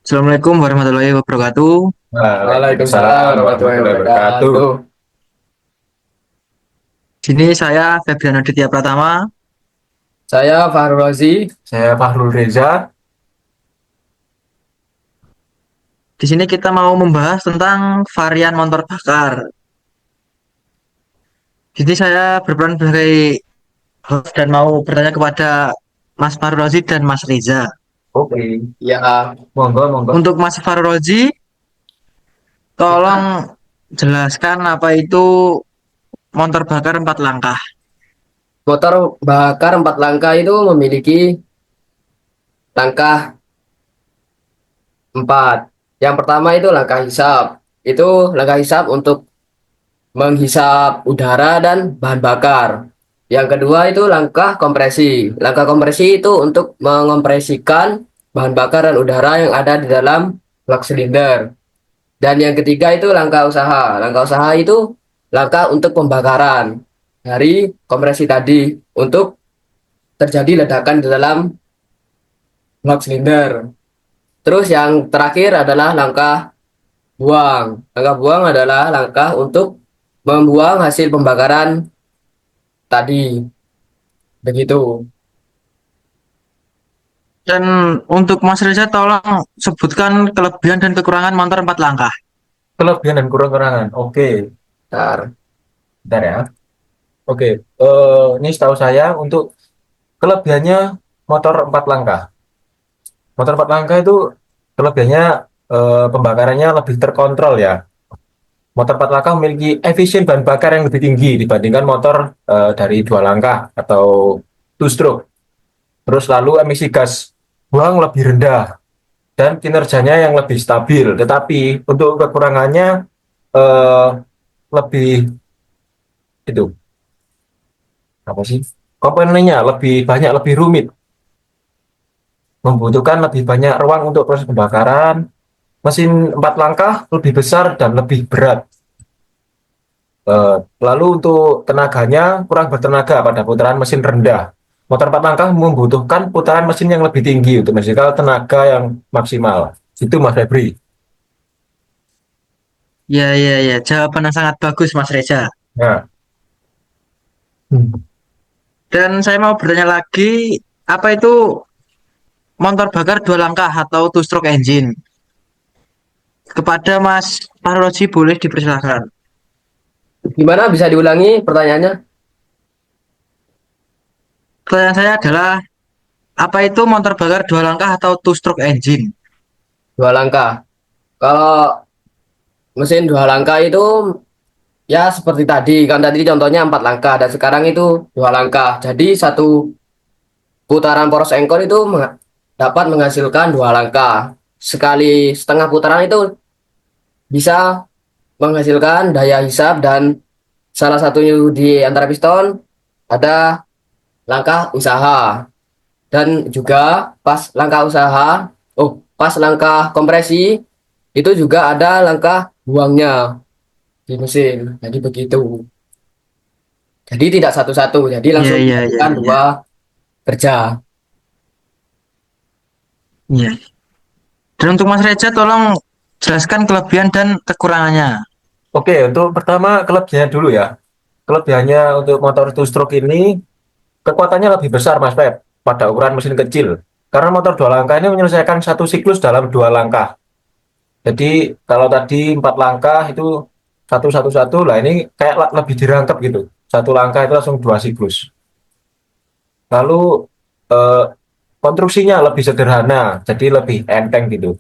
Assalamualaikum warahmatullahi wabarakatuh. Waalaikumsalam warahmatullahi wabarakatuh. Sini saya Febriano Ditya Pratama. Saya Fahru Rozi. Saya Fahrul Reza. Di sini kita mau membahas tentang varian motor bakar. Jadi saya berperan sebagai host dan mau bertanya kepada Mas Farozi dan Mas Reza. Oke. Ya, monggo, monggo. Untuk Mas Farozi, tolong Ya. jelaskan apa itu motor bakar 4 langkah. Motor bakar 4 langkah itu memiliki langkah 4. Yang pertama itu langkah hisap. Itu langkah hisap untuk menghisap udara dan bahan bakar. Yang kedua itu langkah kompresi. Langkah kompresi itu untuk mengompresikan bahan bakar dan udara yang ada di dalam blok silinder. Dan yang ketiga itu langkah usaha. Langkah usaha itu langkah untuk pembakaran dari kompresi tadi untuk terjadi ledakan di dalam blok silinder. Terus yang terakhir adalah langkah buang. Langkah buang adalah langkah untuk membuang hasil pembakaran tadi. Begitu. Dan untuk Mas Reza, tolong sebutkan kelebihan dan kekurangan motor 4 langkah. Kelebihan dan kekurangan. Oke. Bentar. Bentar ya. Oke. Ini setahu saya untuk kelebihannya motor 4 langkah. Motor 4 langkah itu kelebihannya pembakarannya lebih terkontrol ya. Motor 4 langkah memiliki efisien bahan bakar yang lebih tinggi dibandingkan motor dari 2 langkah atau two stroke. Terus lalu emisi gas buang lebih rendah dan kinerjanya yang lebih stabil. Tetapi untuk kekurangannya eh, lebih itu apa sih? Komponennya lebih banyak, lebih rumit, membutuhkan lebih banyak ruang untuk proses pembakaran. Mesin 4 langkah lebih besar dan lebih berat. Lalu untuk tenaganya kurang bertenaga pada putaran mesin rendah. Motor 4 langkah membutuhkan putaran mesin yang lebih tinggi untuk menghasilkan tenaga yang maksimal. Itu Mas Febri. Ya, ya, ya. Jawaban yang sangat bagus, Mas Reza. Nah, Dan saya mau bertanya lagi, apa itu motor bakar 2 langkah atau two stroke engine? Kepada Mas Paroji boleh dipersilakan. gimana bisa diulangi pertanyaannya? Pertanyaan saya adalah, apa itu motor bakar 2 langkah atau two stroke engine? 2 langkah. Kalau mesin 2 langkah itu ya seperti tadi, kan tadi contohnya 4 langkah dan sekarang itu 2 langkah. Jadi satu putaran poros engkol itu dapat menghasilkan 2 langkah. Sekali setengah putaran itu bisa menghasilkan daya hisap dan salah satu di antara piston ada langkah usaha dan juga pas langkah usaha, pas langkah kompresi itu juga ada langkah buangnya di mesin. Jadi begitu. Jadi tidak satu-satu, jadi Iya, langsung iya, iya, dilakukan iya. dua kerja. Iya. Dan untuk Mas Reza, tolong jelaskan kelebihan dan kekurangannya. Oke, untuk pertama kelebihannya dulu ya. Kelebihannya untuk motor two stroke ini kekuatannya lebih besar Mas Pep pada ukuran mesin kecil. Karena motor 2 langkah ini menyelesaikan satu siklus dalam 2 langkah. Jadi kalau tadi 4 langkah itu satu satu satu, lah ini kayak lebih dirangkap gitu. 1 langkah itu langsung 2 siklus. Lalu eh, konstruksinya lebih sederhana, jadi lebih enteng gitu.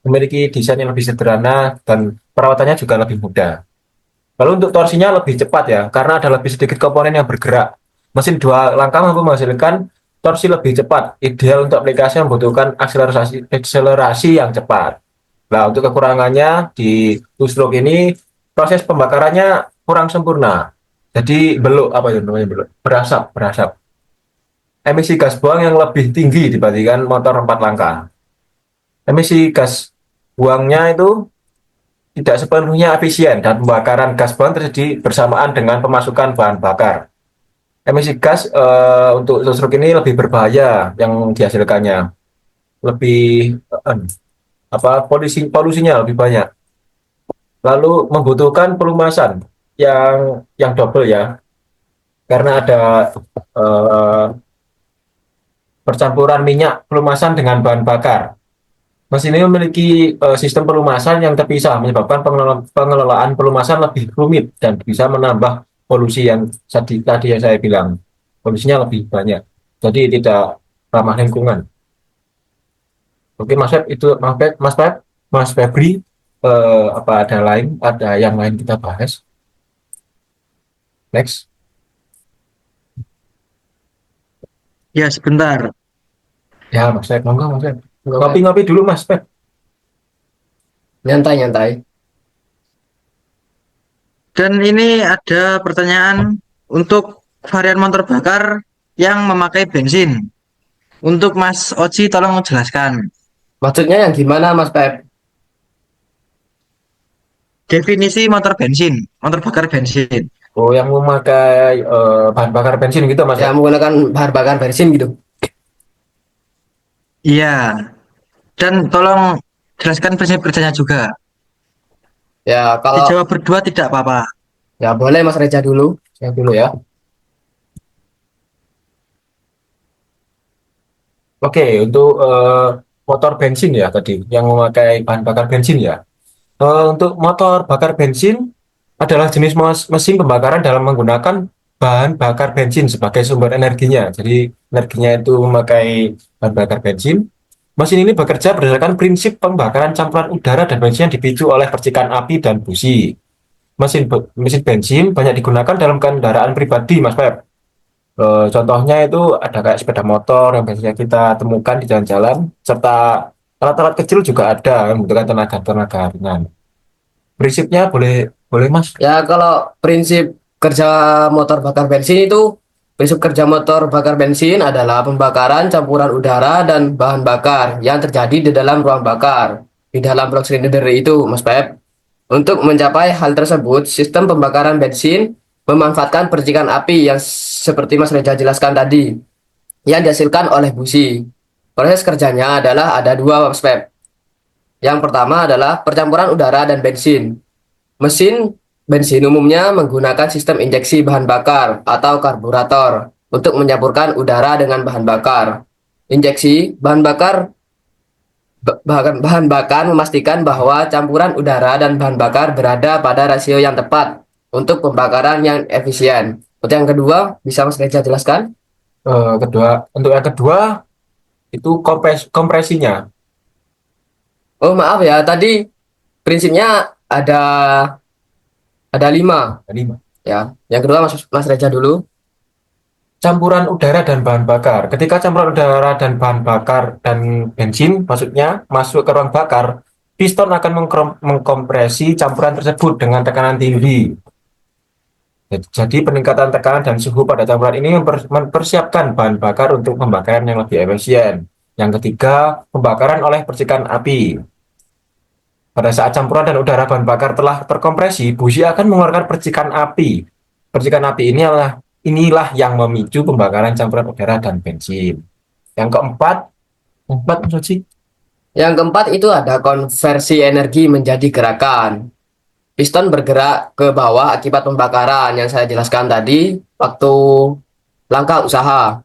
Memiliki desain yang lebih sederhana dan perawatannya juga lebih mudah. Lalu untuk torsinya lebih cepat ya, karena ada lebih sedikit komponen yang bergerak. Mesin 2 langkah mampu menghasilkan torsi lebih cepat, ideal untuk aplikasi yang membutuhkan akselerasi yang cepat. Nah, untuk kekurangannya di two stroke ini, proses pembakarannya kurang sempurna. Jadi beluk, apa itu namanya beluk? Berasap, berasap. Emisi gas buang yang lebih tinggi dibandingkan motor 4 langkah. Emisi gas buangnya itu tidak sepenuhnya efisien dan pembakaran gas buang terjadi bersamaan dengan pemasukan bahan bakar. Emisi gas untuk listrik ini lebih berbahaya yang dihasilkannya, lebih apa polusinya lebih banyak. Lalu membutuhkan pelumasan yang double ya, karena ada eh, percampuran minyak pelumasan dengan bahan bakar. Mesin ini memiliki sistem pelumasan yang terpisah, menyebabkan pengelolaan pelumasan lebih rumit dan bisa menambah polusi yang tadi yang saya bilang. Polusinya lebih banyak, jadi tidak ramah lingkungan. Oke, Mas Feb, itu Mas Febri, apa ada yang lain kita bahas? Next. Ya, sebentar. Ya, Mas Feb, monggo Mas Feb. Enggak, Pak. Ngopi-ngopi dulu Mas Feb. Nyantai, nyantai. Dan ini ada pertanyaan untuk varian motor bakar yang memakai bensin. Untuk Mas Oci, tolong jelaskan. Maksudnya yang gimana, Mas Pep? Definisi motor bensin, motor bakar bensin. Oh, yang memakai bahan bakar bensin gitu Mas Ya, Feb. menggunakan bahan bakar bensin gitu. Iya, dan tolong jelaskan prinsip kerjanya juga. Ya, kalau Dijawab berdua tidak apa-apa. ya boleh Mas Reza dulu. Saya dulu ya. Oke, untuk motor bensin ya tadi, yang memakai bahan bakar bensin ya. Untuk motor bakar bensin adalah jenis mesin pembakaran dalam menggunakan bahan bakar bensin sebagai sumber energinya. Jadi energinya itu memakai bahan bakar bensin. Mesin ini bekerja berdasarkan prinsip pembakaran campuran udara dan bensin yang dipicu oleh percikan api dan busi. Mesin bensin banyak digunakan dalam kendaraan pribadi, Mas Pep. Contohnya itu ada kayak sepeda motor yang biasanya kita temukan di jalan-jalan, serta alat-alat kecil juga ada yang membutuhkan tenaga-tenaga ringan. Prinsipnya boleh boleh Mas. Ya, kalau prinsip kerja motor bakar bensin itu, prinsip kerja motor bakar bensin adalah pembakaran campuran udara dan bahan bakar yang terjadi di dalam ruang bakar, di dalam ruang silinder itu, Mas Pep. Untuk mencapai hal tersebut, sistem pembakaran bensin memanfaatkan percikan api yang seperti Mas Reza jelaskan tadi, yang dihasilkan oleh busi. Proses kerjanya adalah ada dua, Mas Pep. Yang pertama adalah percampuran udara dan bensin. Mesin bensin umumnya menggunakan sistem injeksi bahan bakar atau karburator untuk mencampurkan udara dengan bahan bakar. Injeksi bahan bakar bahan bakar memastikan bahwa campuran udara dan bahan bakar berada pada rasio yang tepat untuk pembakaran yang efisien. Untuk yang kedua, bisa Mas Reza jelaskan? Untuk yang kedua itu kompresinya. Oh, maaf ya, tadi prinsipnya ada lima. Jadi Ya, yang kedua Mas Reza dulu. campuran udara dan bahan bakar. Ketika campuran udara dan bahan bakar dan bensin maksudnya masuk ke ruang bakar, piston akan mengkompresi campuran tersebut dengan tekanan tinggi. Jadi peningkatan tekanan dan suhu pada campuran ini mempersiapkan bahan bakar untuk pembakaran yang lebih efisien. Yang ketiga, pembakaran oleh percikan api. Pada saat campuran dan udara bahan bakar telah terkompresi, busi akan mengeluarkan percikan api. Percikan api inilah yang memicu pembakaran campuran udara dan bensin. Yang keempat, Yang keempat itu ada konversi energi menjadi gerakan. Piston bergerak ke bawah akibat pembakaran yang saya jelaskan tadi waktu langkah usaha.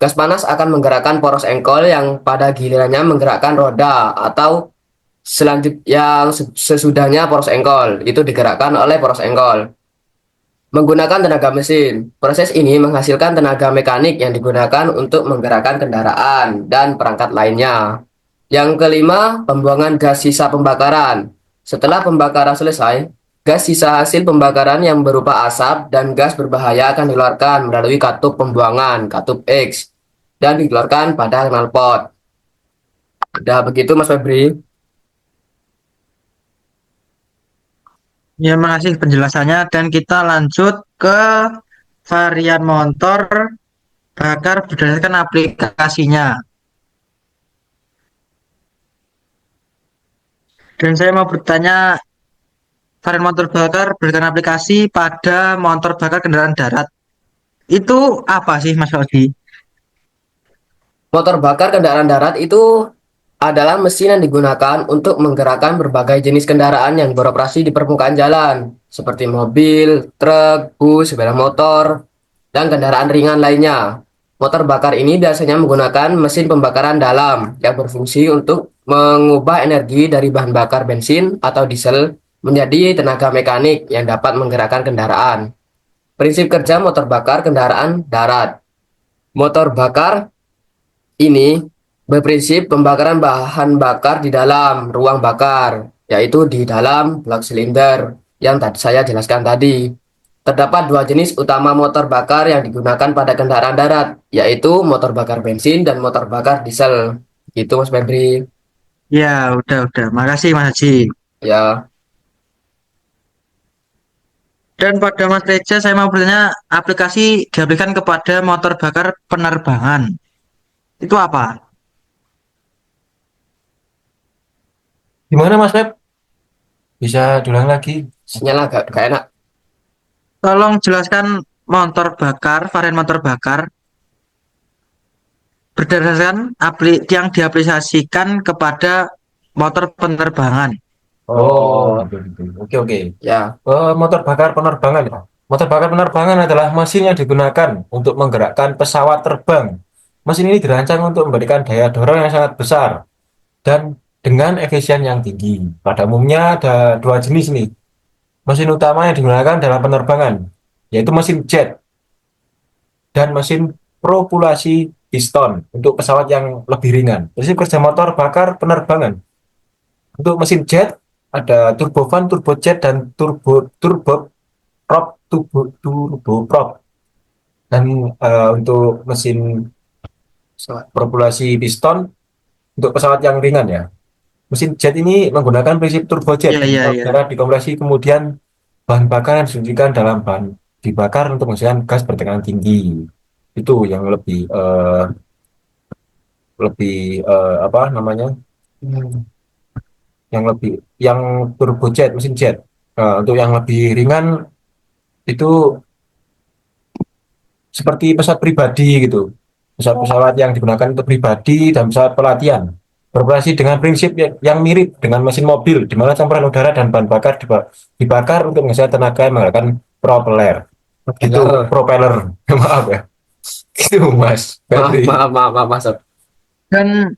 Gas panas akan menggerakkan poros engkol yang pada gilirannya menggerakkan roda atau sesudahnya poros engkol itu digerakkan oleh poros engkol. Menggunakan tenaga mesin. Proses ini menghasilkan tenaga mekanik yang digunakan untuk menggerakkan kendaraan dan perangkat lainnya. Yang kelima, pembuangan gas sisa pembakaran. Setelah pembakaran selesai, gas sisa hasil pembakaran yang berupa asap dan gas berbahaya akan dikeluarkan melalui katup pembuangan, katup X, dan dikeluarkan pada knalpot. Udah begitu, Mas Febri. Ya, makasih penjelasannya dan kita lanjut ke varian motor bakar berdasarkan aplikasinya. Dan saya mau bertanya varian motor bakar berdasarkan aplikasi pada motor bakar kendaraan darat. Itu apa sih Mas Aldi? Motor bakar kendaraan darat itu adalah mesin yang digunakan untuk menggerakkan berbagai jenis kendaraan yang beroperasi di permukaan jalan, seperti mobil, truk, bus, sepeda motor, dan kendaraan ringan lainnya. Motor bakar ini biasanya menggunakan mesin pembakaran dalam yang berfungsi untuk mengubah energi dari bahan bakar bensin atau diesel menjadi tenaga mekanik yang dapat menggerakkan kendaraan. Prinsip kerja motor bakar kendaraan darat. Motor bakar ini berprinsip pembakaran bahan bakar di dalam ruang bakar, yaitu di dalam blok silinder yang tadi saya jelaskan tadi. Terdapat dua jenis utama motor bakar yang digunakan pada kendaraan darat, yaitu motor bakar bensin dan motor bakar diesel. Itu Mas Febri. Ya, udah. Makasih Mas Haji. Ya, Dan pada Mas Reja, saya mau bertanya, aplikasi diaplikasikan kepada motor bakar penerbangan. Itu apa? Gimana Mas Pep? Bisa diulang lagi? sinyal agak gak enak. Tolong jelaskan motor bakar, varian motor bakar berdasarkan yang diaplikasikan kepada motor penerbangan. Oh, gitu, gitu. Oke, oke. Ya, Motor bakar penerbangan. Motor bakar penerbangan adalah mesin yang digunakan untuk menggerakkan pesawat terbang. Mesin ini dirancang untuk memberikan daya dorong yang sangat besar dan dengan efisien yang tinggi. Pada umumnya ada dua jenis nih. Mesin utama yang digunakan dalam penerbangan, yaitu mesin jet dan mesin propulsi piston untuk pesawat yang lebih ringan. Prinsip kerja motor bakar penerbangan. Untuk mesin jet ada turbofan, turbojet, dan turboprop. Dan untuk mesin pesawat. propulsi piston untuk pesawat yang ringan ya. Mesin jet ini menggunakan prinsip turbojet, Iya. udara dikompresi kemudian bahan bakar yang disuntikan dalam bahan dibakar untuk menghasilkan gas bertekanan tinggi. Itu yang lebih apa namanya? Hmm, yang turbojet, mesin jet. Untuk yang lebih ringan itu seperti pesawat pribadi gitu. Pesawat-pesawat yang digunakan untuk pribadi dan pesawat pelatihan. Beroperasi dengan prinsip yang mirip dengan mesin mobil, di mana campuran udara dan bahan bakar dibakar untuk menghasilkan tenaga yang menggerakkan propeller. Itu propeller, maaf ya. Itu Mas Maaf, Febri. maaf, maaf, maaf, Mas. Dan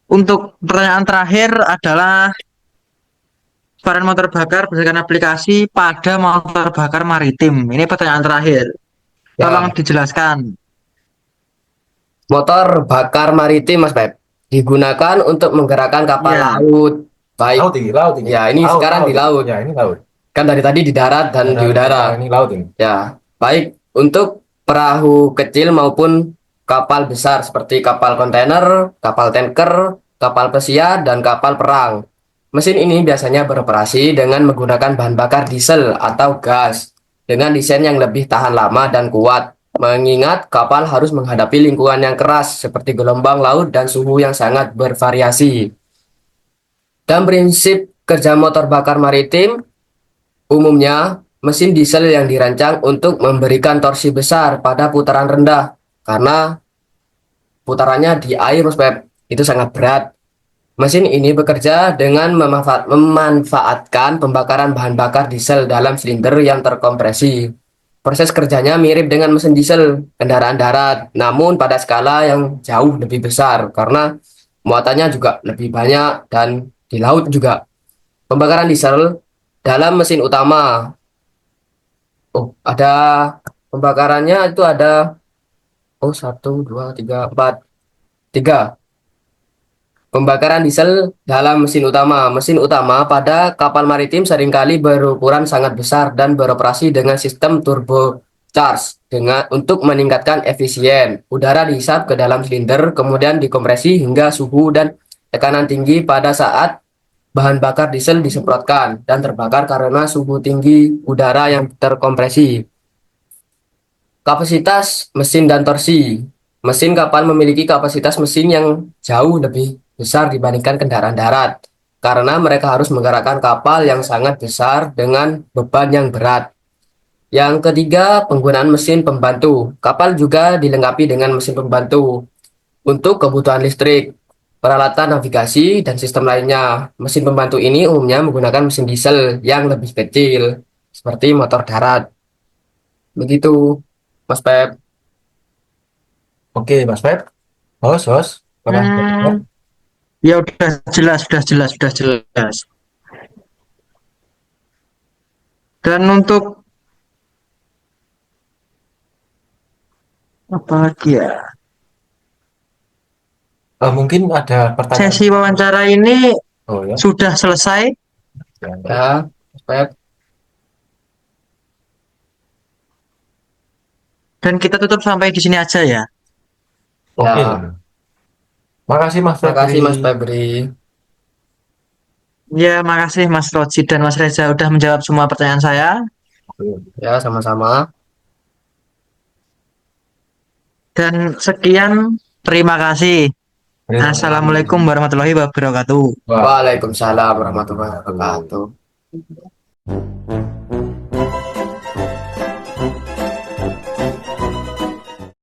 untuk pertanyaan terakhir adalah varian motor bakar berdasarkan aplikasi pada motor bakar maritim. Ini pertanyaan terakhir. Tolong Ya, dijelaskan. motor bakar maritim, Mas Pep, digunakan untuk menggerakkan kapal Ya, laut. Baik, Laut ini. ya ini sekarang Laut. di laut. Ya, ini laut. Kan dari tadi di darat dan di udara. Ini laut ini. Ya, baik untuk perahu kecil maupun kapal besar seperti kapal kontainer, kapal tanker, kapal pesiar, dan kapal perang. Mesin ini biasanya beroperasi dengan menggunakan bahan bakar diesel atau gas dengan desain yang lebih tahan lama dan kuat. Mengingat kapal harus menghadapi lingkungan yang keras seperti gelombang laut dan suhu yang sangat bervariasi. Dan prinsip kerja motor bakar maritim umumnya, mesin diesel yang dirancang untuk memberikan torsi besar pada putaran rendah karena putarannya di air, Mas Pep, itu sangat berat. Mesin ini bekerja dengan memanfaatkan pembakaran bahan bakar diesel dalam silinder yang terkompresi. Proses kerjanya mirip dengan mesin diesel kendaraan darat, namun pada skala yang jauh lebih besar karena muatannya juga lebih banyak dan di laut juga. Pembakaran diesel dalam mesin utama. Oh, ada pembakarannya itu ada. Oh, satu, dua, tiga, empat, tiga. Pembakaran diesel dalam mesin utama. Mesin utama pada kapal maritim seringkali berukuran sangat besar dan beroperasi dengan sistem turbocharge untuk meningkatkan efisien. Udara dihisap ke dalam silinder, kemudian dikompresi hingga suhu dan tekanan tinggi pada saat bahan bakar diesel disemprotkan dan terbakar karena suhu tinggi udara yang terkompresi. Kapasitas mesin dan torsi. Mesin kapal memiliki kapasitas mesin yang jauh lebih besar dibandingkan kendaraan darat karena mereka harus menggerakkan kapal yang sangat besar dengan beban yang berat. Yang ketiga, penggunaan mesin pembantu. Kapal juga dilengkapi dengan mesin pembantu untuk kebutuhan listrik. peralatan navigasi, dan sistem lainnya. Mesin pembantu ini umumnya menggunakan mesin diesel yang lebih kecil, seperti motor darat. Begitu, Mas Pep. Oke, Mas Feb. Host. Apakah sudah dengar? Hmm, ya udah jelas, sudah jelas. Dan untuk apa lagi ya? Mungkin ada pertanyaan. Sesi wawancara ini Oh ya. sudah selesai Ya, Mas Pep. dan kita tutup sampai di sini aja ya. Oke. Ya, Makasih Mas makasih Febri. Mas Febri. Ya, makasih Mas Roji dan Mas Reza udah menjawab semua pertanyaan saya. Ya, sama-sama. Dan sekian, terima kasih. Terima Assalamualaikum kasih. warahmatullahi wabarakatuh. Wah. Waalaikumsalam warahmatullahi wabarakatuh.